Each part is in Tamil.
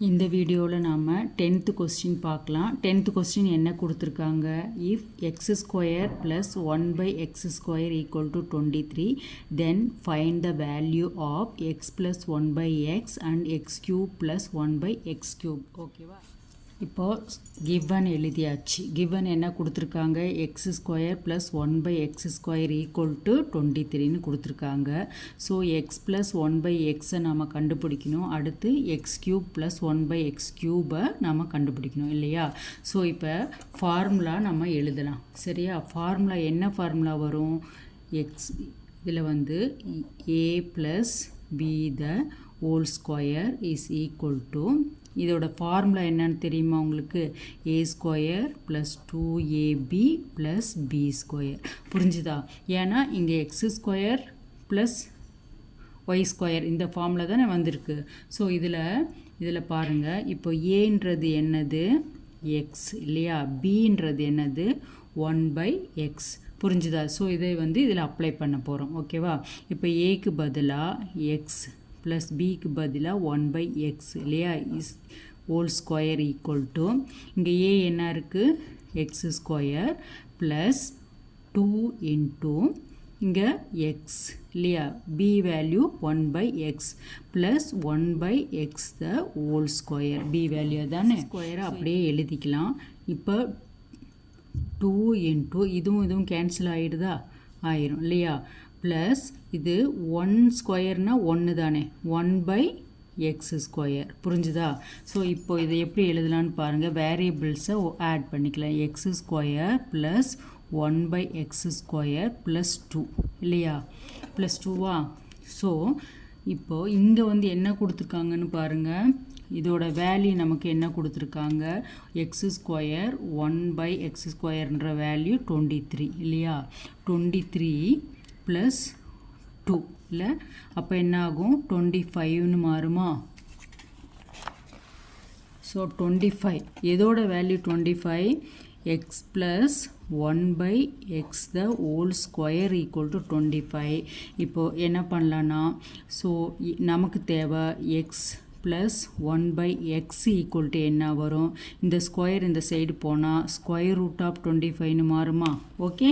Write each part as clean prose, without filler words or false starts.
இந்த வீடியோவில் நாம் 10th கொஸ்டின் பார்க்கலாம். 10th கொஸ்டின் என்ன கொடுத்துருக்காங்க? If x square plus 1/x square equal to 23 then find the value of x plus 1/x and x cube plus 1/x cube. ஓகேவா? இப்போது கிவன் எழுதியாச்சு. கிவன் என்ன கொடுத்துருக்காங்க? X square plus 1/x square equal to 23ன்னு கொடுத்துருக்காங்க. ஸோ எக்ஸ் ப்ளஸ் 1/xை நாம் கண்டுபிடிக்கணும். அடுத்து எக்ஸ் கியூப் ப்ளஸ் 1/x கியூபை நாம் கண்டுபிடிக்கணும் இல்லையா? ஸோ இப்போ ஃபார்முலா நம்ம எழுதலாம். சரியா? ஃபார்முலா என்ன ஃபார்முலா வரும்? எக்ஸ் இதில் வந்து a plus b the whole square is equal to, இதோட ஃபார்முலா என்னன்னு தெரியுமா உங்களுக்கு? a ஸ்கொயர் ப்ளஸ் 2ab ப்ளஸ் b ஸ்கொயர். புரிஞ்சுதா? ஏன்னா இங்கே x square plus y square இந்த ஃபார்முலா தானே வந்திருக்கு. ஸோ இதில் பாருங்கள், இப்போ ஏன்றது என்னது? எக்ஸ் இல்லையா? பின்றது என்னது? 1/x. புரிஞ்சுதா? ஸோ இதை வந்து இதில் அப்ளை பண்ண போகிறோம். ஓகேவா? இப்போ ஏக்கு பதிலாக எக்ஸ் ப்ளஸ் பிக்கு பதிலாக 1/x இல்லையா? Is whole square equal to, இங்கே ஏ என்ன இருக்குது? எக்ஸ் ஸ்கொயர் ப்ளஸ் 2 இன்ட்டு இங்கே எக்ஸ் இல்லையா? B value 1/x plus 1/x the whole square. B value தானே? ஸ்கொயரை அப்படியே எழுதிக்கலாம். இப்போ 2 இன்ட்டு இதுவும் கேன்சல் ஆகிடுதா? ஆயிரும் இல்லையா? ப்ளஸ் இது 1 ஸ்கொயர்னால் 1 தானே? 1/x square. புரிஞ்சுதா? ஸோ இப்போ இதை எப்படி எழுதலான்னு பாருங்கள். வேரியபிள்ஸை ஆட் பண்ணிக்கலாம். X square plus 1/x square plus 2 இல்லையா? ப்ளஸ் 2வா? ஸோ இப்போது இங்கே வந்து என்ன கொடுத்துருக்காங்கன்னு பாருங்கள். இதோட வேல்யூ நமக்கு என்ன கொடுத்துருக்காங்க? எக்ஸ் ஸ்கொயர் 1/x ஸ்கொயர்ன்ற வேல்யூ 23 இல்லையா? 23 ப்ளஸ் 2 இல்லை? அப்போ என்ன ஆகும்? 25ன்னு மாறுமா? ஸோ 25 எதோட value? 25 X plus 1/x the whole square equal to 25. இப்போது என்ன பண்ணலான்னா, ஸோ நமக்கு தேவை X plus 1/x equal to என்ன வரும்? இந்த ஸ்கொயர் இந்த சைடு போனால் ஸ்கொயர் ரூட் ஆஃப் 25ன்னு மாறுமா? ஓகே.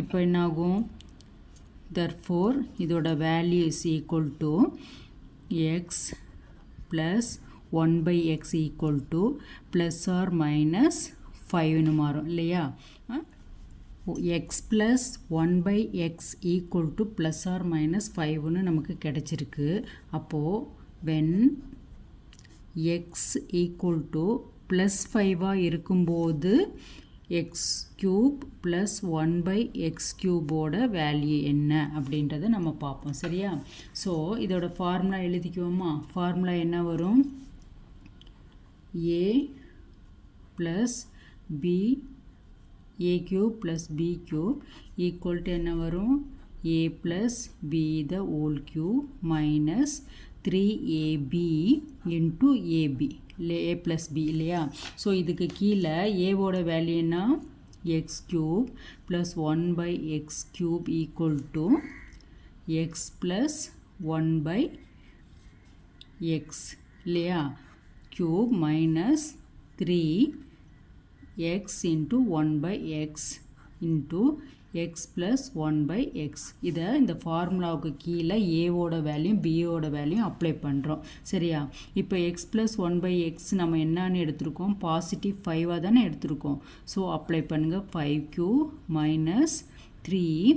இப்போ என்னாகும்? therefore இதோட value is equal to x plus 1/x equal to plus or minus 5ன்னு மாறும் இல்லையா? X plus 1/x equal to plus or minus 5ன்னு நமக்கு கிடச்சிருக்கு. அப்போது when x equal to plus 5ஆக இருக்கும்போது எக்ஸ் கியூப் ப்ளஸ் 1/x கியூபோட வேல்யூ என்ன அப்படின்றத நம்ம பார்ப்போம். சரியா? ஸோ இதோட ஃபார்முலா எழுதிக்குவோமா? ஃபார்முலா என்ன வரும்? A plus B, A cube plus B cube equal to என்ன வரும்? A plus B the whole cube minus 3ab into AB இல்லை? ஏ ப்ளஸ் பி இல்லையா? ஸோ இதுக்கு கீழே ஏவோட வேல்யூ என்ன? X cube plus 1/x cube equal to x plus 1/x இல்லையா? Cube minus 3x into 1/x into x plus 1/x. இதை இந்த ஃபார்முலாவுக்கு கீழே ஏவோட வேல்யூ பியோட வேல்யூ அப்ளை பண்ணுறோம். சரியா? இப்போ எக்ஸ் ப்ளஸ் 1/x நம்ம என்னான்னு எடுத்திருக்கோம்? பாசிட்டிவ் 5ஆக தானே எடுத்திருக்கோம். ஸோ அப்ளை பண்ணுங்கள். 5q மைனஸ் 3,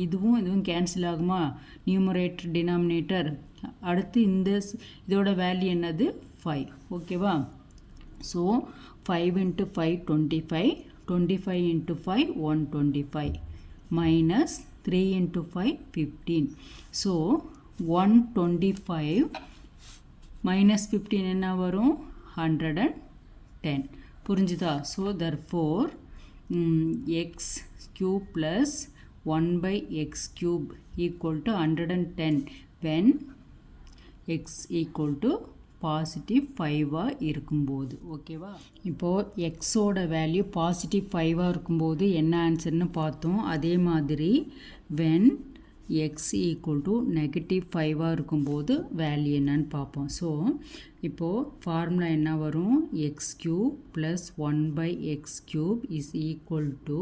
இதுவும் கேன்சல் ஆகுமா? Numerator denominator. அடுத்து இதோட வேல்யூ என்னது? 5. ஓகேவா? So 5 into 5 25, 25 into 5 125 minus 3 into 5 15. So 125 minus 15 என்ன வரும்? 110. புரிஞ்சுதா? So therefore x cube plus 1/x cube equal to 110 when x equal to positive 5ஆக இருக்கும்போது. ஓகேவா? இப்போது எக்ஸோட வேல்யூ பாசிட்டிவ் 5ஆக இருக்கும்போது என்ன ஆன்சர்னு பார்த்தோம். அதே மாதிரி வென் எக்ஸ் ஈக்குவல் டு -5 இருக்கும்போது வேல்யூ என்னன்னு பார்ப்போம். ஸோ இப்போது ஃபார்முலா என்ன வரும், X cube plus 1/x³ is equal to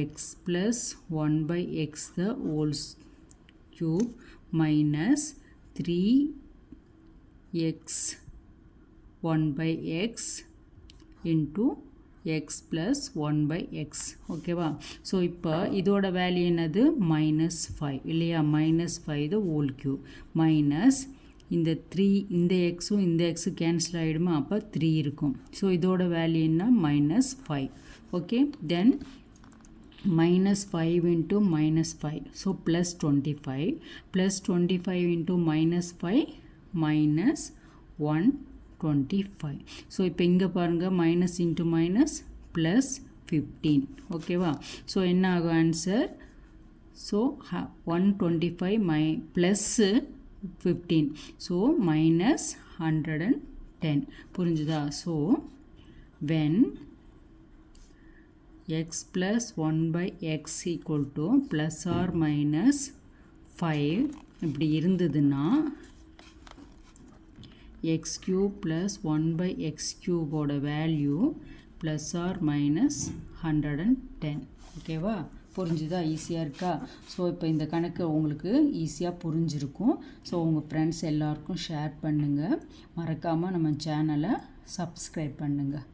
x plus 1/x the whole cube minus 3x 1/x into x plus 1/x. ஓகேவா? ஸோ இப்போ இதோட வேல்யூ என்னது, -5 இல்லையா, -5 த ஹோல் கியூப் மைனஸ் இந்த 3, இந்த எக்ஸும் இந்த எக்ஸு கேன்சல் ஆகிடுமா, அப்போ 3 இருக்கும். ஸோ இதோட வேல்யூ என்ன, -5. ஓகே, தென் -5 into -5, so plus 25, plus 25 into -5 minus 125. So இப்போ இங்கே பாருங்கள், மைனஸ் இன்ட்டு மைனஸ் ப்ளஸ் 15. ஓகேவா? ஸோ என்ன ஆகும் ஆன்சர், ஸோ 125 ப்ளஸ் 15, ஸோ -110. புரிஞ்சுதா? So when x plus 1/x equal to plus or minus 5 இப்படி இருந்ததுன்னா x cube plus 1/x³ ஓட வேல்யூ plus or minus 110. ஓகேவா? புரிஞ்சுதா? ஈஸியாக இருக்கா? ஸோ இப்போ இந்த கணக்கு உங்களுக்கு ஈஸியாக புரிஞ்சிருக்கும். ஸோ உங்கள் ஃப்ரெண்ட்ஸ் எல்லாருக்கும் ஷேர் பண்ணுங்கள். மறக்காமல் நம்ம சேனலை சப்ஸ்கிரைப் பண்ணுங்கள்.